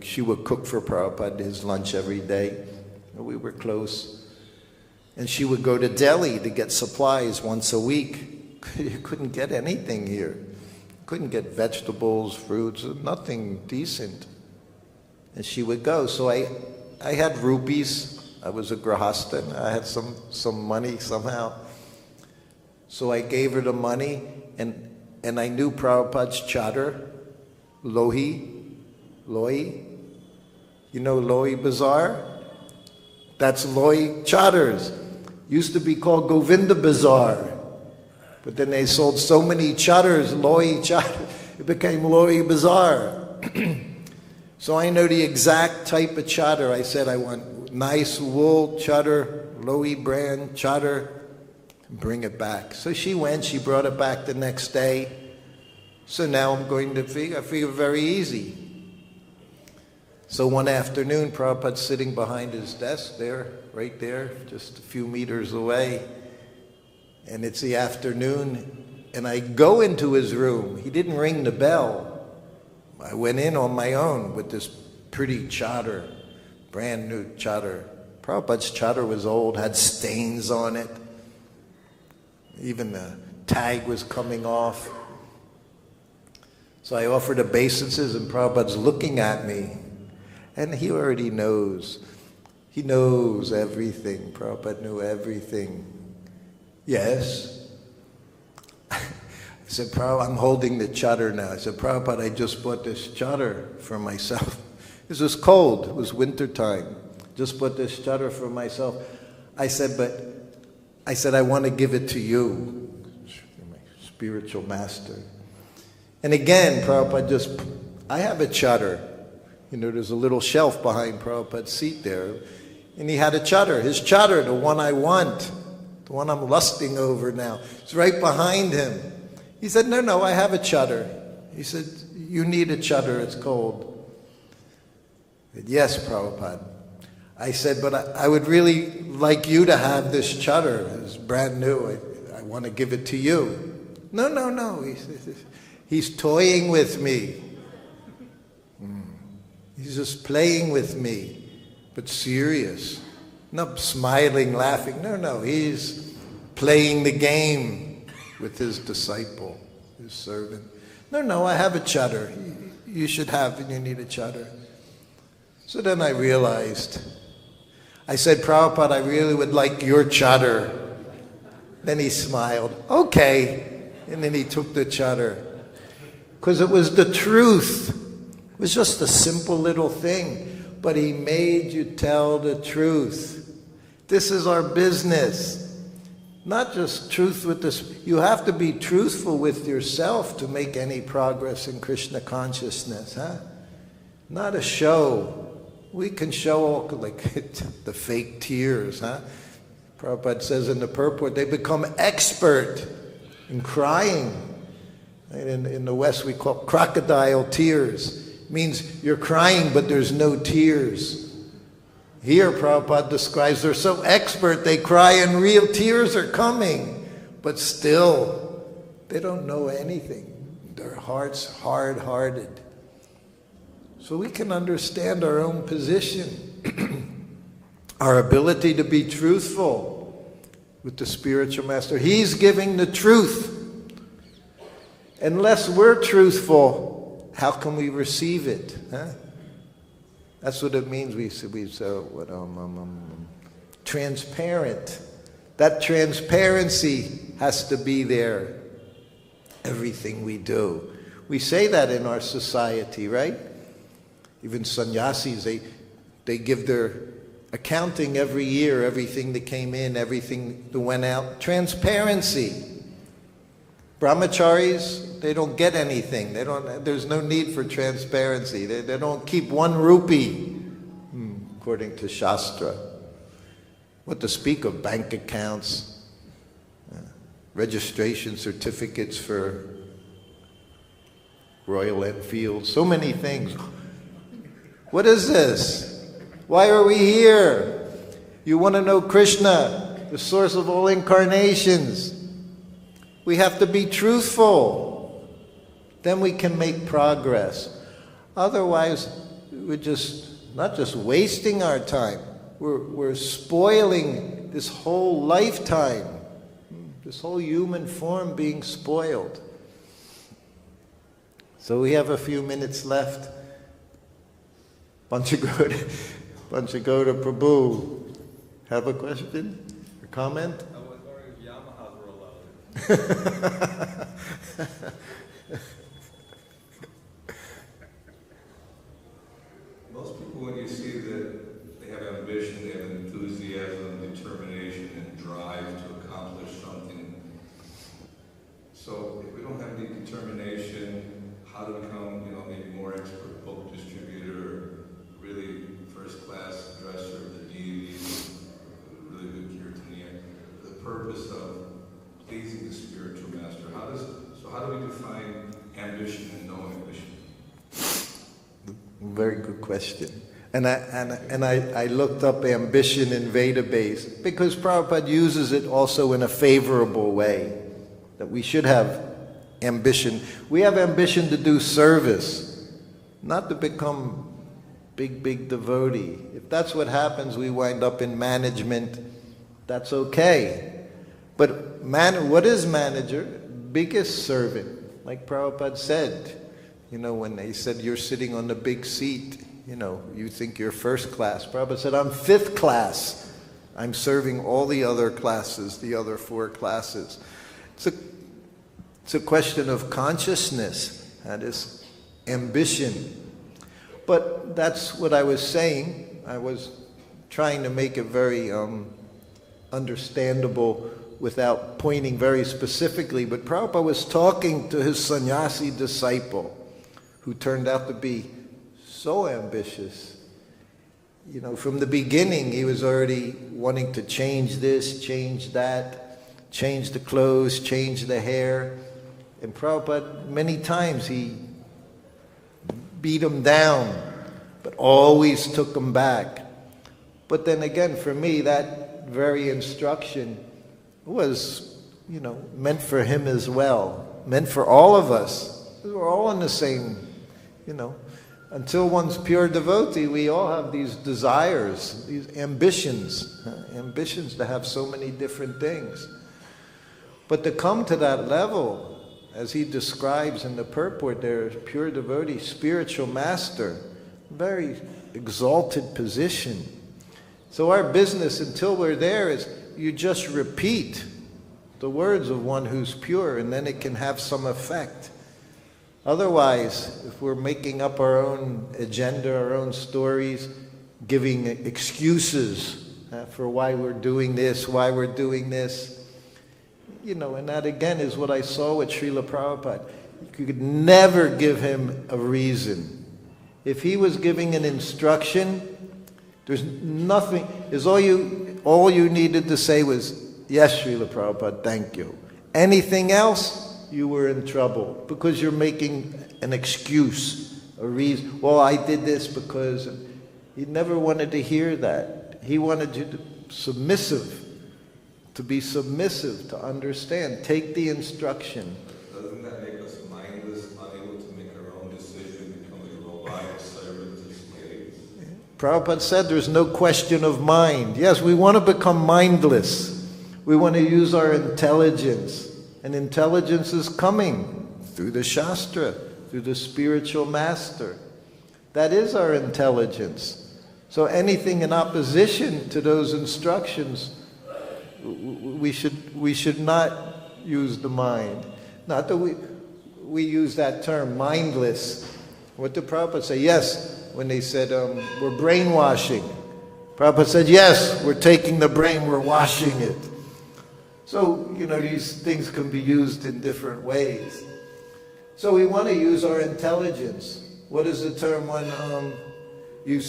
She would cook for Prabhupada his lunch every day. We were close. And she would go to Delhi to get supplies once a week. You couldn't get anything here. You couldn't get vegetables, fruits, nothing decent. And she would go. So I had rupees. I was a grahasta. I had some money somehow. So I gave her the money, and I knew Prabhupada's chadar Lohi, you know Lohi Bazaar? That's Lohi Chatters. Used to be called Govinda Bazaar. But then they sold so many chatters, Lohi Chatters, it became Lohi Bazaar. So I know the exact type of chatter. I said I want nice wool chatter, Lohi brand chatter, bring it back. So she went, she brought it back the next day. So now I'm going to I feel very easy. So one afternoon, Prabhupada's sitting behind his desk there, right there, just a few meters away. And it's the afternoon, and I go into his room. He didn't ring the bell. I went in on my own with this pretty chatter, brand new chatter. Prabhupada's chatter was old, had stains on it. Even the tag was coming off. So I offered obeisances, and Prabhupada's looking at me. And he already knows. He knows everything. Prabhupada knew everything. Yes. I said, Prabhupada, I'm holding the chatter now. I said, Prabhupada, I just bought this chatter for myself. This was cold. It was winter time. Just bought this chatter for myself. I said, I want to give it to you. You're my spiritual master. And again, Prabhupada I have a chatter. You know, there's a little shelf behind Prabhupada's seat there. And he had a chatter. His chatter, the one I want, the one I'm lusting over now, it's right behind him. He said, no, I have a chatter. He said, you need a chatter, it's cold. I said, yes, Prabhupada. I said, but I would really like you to have this chatter. It's brand new. I want to give it to you. No. He said, he's toying with me. He's just playing with me, but serious. Not smiling, laughing. No, he's playing the game with his disciple, his servant. No, I have a chatter. You should have, and you need a chatter. So then I realized. I said, Prabhupada, I really would like your chatter. Then he smiled. Okay. And then he took the chatter. Because it was the truth. It was just a simple little thing, but he made you tell the truth. This is our business. Not just truth with this. You have to be truthful with yourself to make any progress in Krishna consciousness, huh? Not a show. We can show all, like the fake tears, huh? Prabhupada says in the Purport, they become expert in crying. In the West we call crocodile tears. Means you're crying, but there's no tears. Here, Prabhupada describes they're so expert, they cry and real tears are coming. But still, they don't know anything. Their heart's hard-hearted. So we can understand our own position. Our ability to be truthful with the spiritual master. He's giving the truth. Unless we're truthful, how can we receive it? Huh? That's what it means. We say transparent. That transparency has to be there. Everything we do. We say that in our society, right? Even sannyasis, they give their accounting every year, everything that came in, everything that went out. Transparency. Brahmacharis, they don't get anything. There's no need for transparency. They don't keep 1 rupee, according to Shastra. What to speak of bank accounts, registration certificates for Royal Enfield, so many things. What is this? Why are we here? You want to know Krishna, the source of all incarnations. We have to be truthful. Then we can make progress. Otherwise, we're not just wasting our time. We're spoiling this whole lifetime. This whole human form being spoiled. So we have a few minutes left. Panchagauda Prabhu, have a question or comment? I was wondering if Yamahas were allowed. Very good question. And I looked up ambition in Veda base because Prabhupada uses it also in a favorable way, that we should have ambition. We have ambition to do service, not to become big devotee. If that's what happens, we wind up in management, that's okay. But what is manager? Biggest servant. Like Prabhupada said, when they said you're sitting on the big seat, you think you're first class. Prabhupada said, I'm fifth class. I'm serving all the other classes, the other 4 classes. It's a question of consciousness. That is ambition. But that's what I was saying. I was trying to make it very understandable without pointing very specifically. But Prabhupada was talking to his sannyasi disciple, who turned out to be so ambitious. From the beginning, he was already wanting to change this, change that, change the clothes, change the hair. And Prabhupada, many times, he beat him down, but always took him back. But then again, for me, that very instruction was, meant for him as well, meant for all of us. We're all in the same, Until one's pure devotee, we all have these desires, these ambitions to have so many different things. But to come to that level, as he describes in the purport there, pure devotee, spiritual master, very exalted position. So our business until we're there is you just repeat the words of one who's pure, and then it can have some effect. Otherwise, if we're making up our own agenda, our own stories, giving excuses for why we're doing this, and that again is what I saw with Srila Prabhupada. You could never give him a reason. If he was giving an instruction, there's nothing, all you needed to say was, yes, Srila Prabhupada, thank you. Anything else, you were in trouble, because you're making an excuse, a reason. Well, I did this because... He never wanted to hear that. He wanted you to be submissive, to understand. Take the instruction. Doesn't that make us mindless, unable to make our own decision, becoming robotic servants of slaves? Prabhupada said there's no question of mind. Yes, we want to become mindless. We want to use our intelligence. And intelligence is coming through the Shastra, through the spiritual master. That is our intelligence. So anything in opposition to those instructions, we should not use the mind. Not that we use that term, mindless. What did Prabhupada say? Yes, when they said we're brainwashing. Prabhupada said, yes, we're taking the brain, we're washing it. So, these things can be used in different ways. So we want to use our intelligence. What is the term when you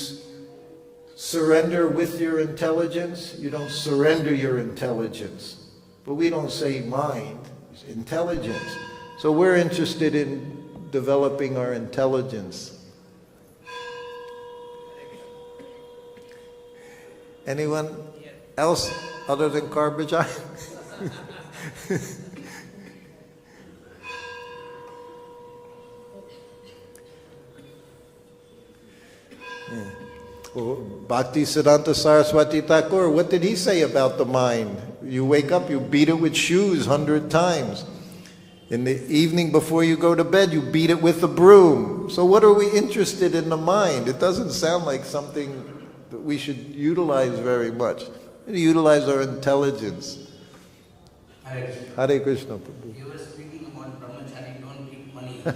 surrender with your intelligence? You don't surrender your intelligence. But we don't say mind, it's intelligence. So we're interested in developing our intelligence. Anyone else other than Karbajai? Well, Bhaktisiddhanta Saraswati Thakur, what did he say about the mind? You wake up, you beat it with shoes 100 times. In the evening before you go to bed, you beat it with a broom. So what are we interested in the mind? It doesn't sound like something that we should utilize very much. We utilize our intelligence. Hare Krishna Prabhu. You were speaking about brahmachari, don't keep money. So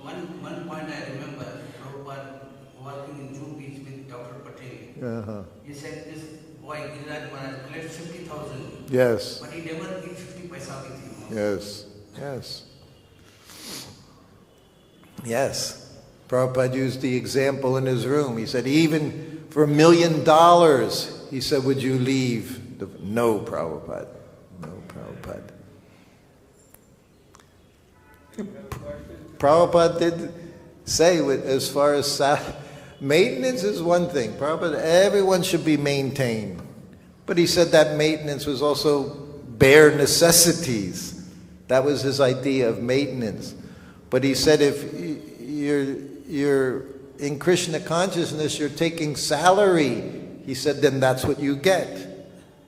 one point I remember, Prabhupada working in Jew Beach with Dr. Patel. He said this boy, Giriraj Maharaj, collects 50,000. Yes. But he never gives 50 paisa with him. Yes. Yes. Yes. Prabhupada used the example in his room. He said, even for $1 million, he said, would you leave? No, Prabhupada. No, Prabhupada. Prabhupada say, as far as maintenance is one thing. Prabhupada, everyone should be maintained. But he said that maintenance was also bare necessities. That was his idea of maintenance. But he said if you're in Krishna consciousness, you're taking salary. He said, then that's what you get.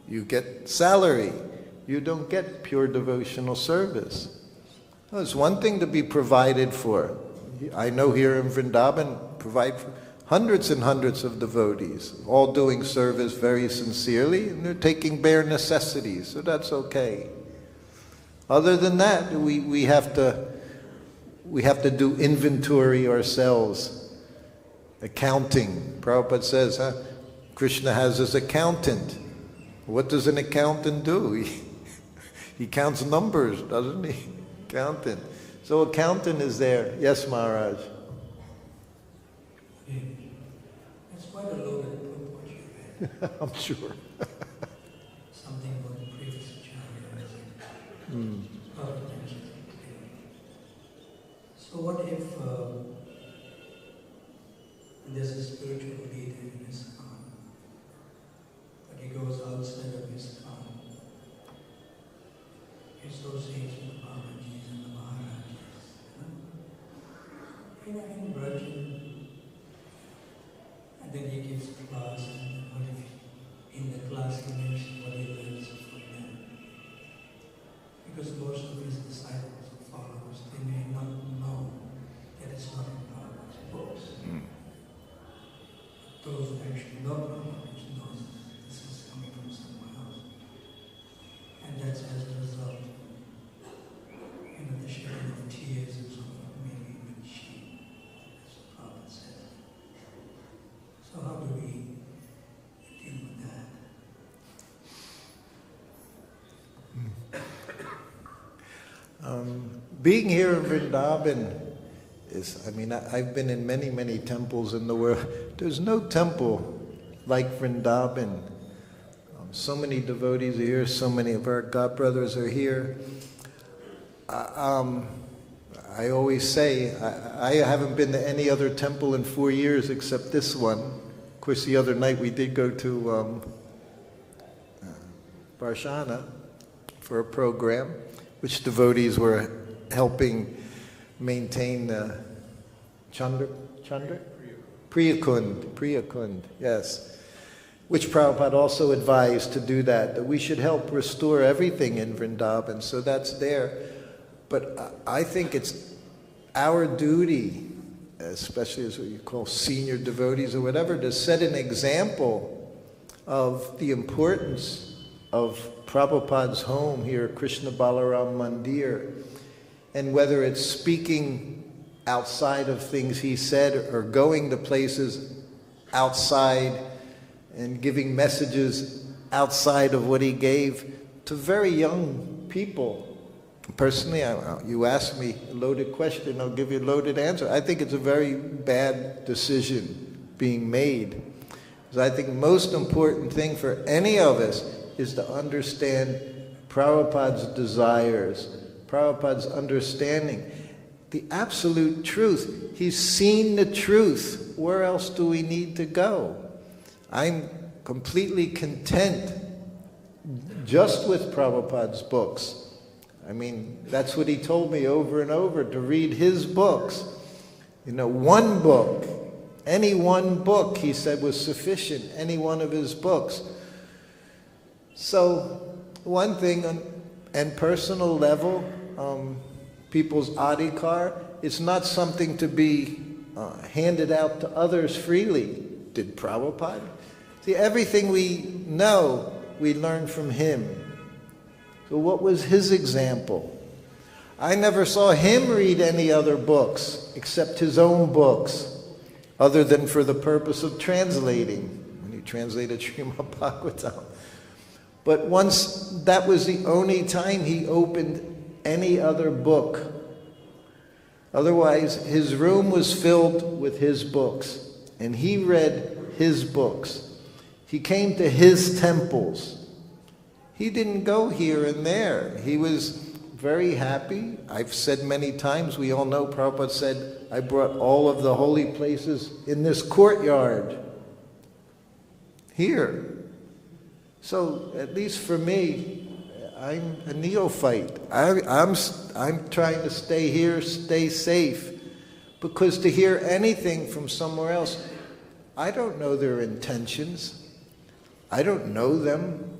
You get salary. You don't get pure devotional service. Well, it's one thing to be provided for. I know here in Vrindavan, provide for hundreds and hundreds of devotees, all doing service very sincerely, and they're taking bare necessities, so that's okay. Other than that, we have to do inventory ourselves, accounting. Prabhupada says, Krishna has his accountant. What does an accountant do? He counts numbers, doesn't he? Accountant. So accountant is there. Yes, Maharaj. It's quite a loaded purport you read. I'm sure. Something about the previous chapter. So what if there's a spiritual leader in ISKCON, but he goes outside of ISKCON, he associates with the Babaji's and the Maharajas, in Brajin, and then he gives class, and what if in the class he mentions what he learns from them? Because most of his disciples or followers, they may not know that it's not in Prabhupada's books. Those who actually know Prabhupada knows that this is coming from somewhere else. And that's as a result, the shedding of tears and so forth, maybe even sheep, as Prabhupada says. So how do we deal with that? Being here in Vrindavan is, I've been in many, many temples in the world. There's no temple like Vrindavan. So many devotees are here, so many of our godbrothers are here. I always say, I haven't been to any other temple in 4 years except this one. Of course, the other night we did go to Varshana for a program, which devotees were helping maintain Priyakund, yes. Which Prabhupada also advised to do that we should help restore everything in Vrindavan, so that's there. But I think it's our duty, especially as what you call senior devotees or whatever, to set an example of the importance of Prabhupada's home here, Krishna Balaram Mandir, and whether it's speaking outside of things he said or going to places outside and giving messages outside of what he gave to very young people. Personally, you ask me a loaded question, I'll give you a loaded answer. I think it's a very bad decision being made. Because I think the most important thing for any of us is to understand Prabhupada's desires, Prabhupada's understanding, the absolute truth. He's seen the truth. Where else do we need to go? I'm completely content just with Prabhupada's books. That's what he told me over and over, to read his books. One book, any one book, he said, was sufficient, any one of his books. So, one thing, on personal level, people's adhikar, it's not something to be handed out to others freely. Did Prabhupada? See, everything we know, we learn from him. So what was his example? I never saw him read any other books except his own books, other than for the purpose of translating, when he translated Śrīmad Bhāgavatam. But once, that was the only time he opened any other book. Otherwise, his room was filled with his books, and he read his books. He came to his temples. He didn't go here and there. He was very happy. I've said many times, we all know Prabhupada said, I brought all of the holy places in this courtyard here. So at least for me, I'm a neophyte. I'm trying to stay here, stay safe, because to hear anything from somewhere else, I don't know their intentions. I don't know them.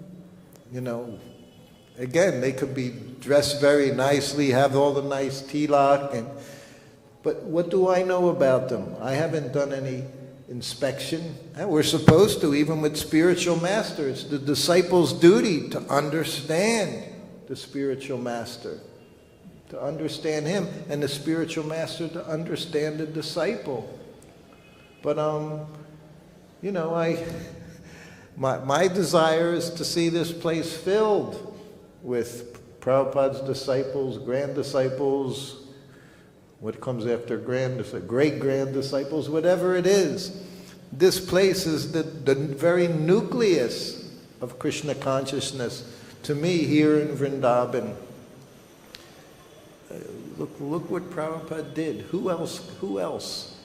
You know, again, they could be dressed very nicely, have all the nice tilak, but what do I know about them? I haven't done any inspection. And we're supposed to, even with spiritual masters. The disciple's duty to understand the spiritual master, to understand him, and the spiritual master to understand the disciple. But you know, my desire is to see this place filled with Prabhupada's disciples, grand disciples, what comes after great-grand disciples, whatever it is. This place is the very nucleus of Krishna consciousness. To me, here in Vrindavan, look what Prabhupada did. Who else?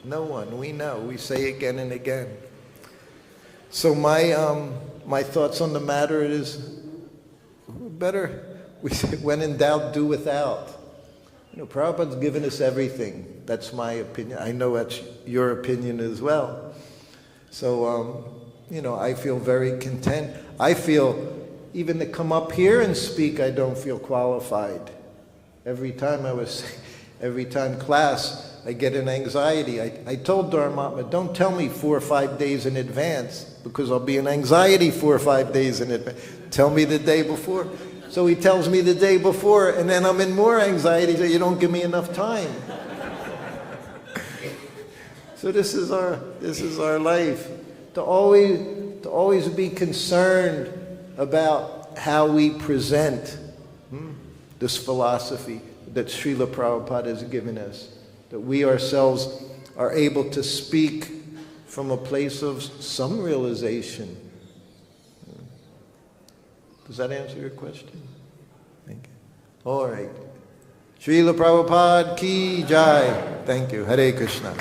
No one. We know. We say again and again. So my thoughts on the matter is, better, we say, when in doubt, do without. You know, Prabhupada's given us everything. That's my opinion. I know that's your opinion as well. So, you know, I feel very content. I feel, even to come up here and speak, I don't feel qualified. Every time class, I get an anxiety. I told Dharmatma, don't tell me 4 or 5 days in advance, because I'll be in anxiety 4 or 5 days in advance. Tell me the day before. So he tells me the day before, and then I'm in more anxiety that you don't give me enough time. So this is our life. To always be concerned about how we present this philosophy that Srila Prabhupada has given us. That we ourselves are able to speak from a place of some realization. Does that answer your question? Thank you. All right. Srila Prabhupada ki jai. Thank you. Hare Krishna.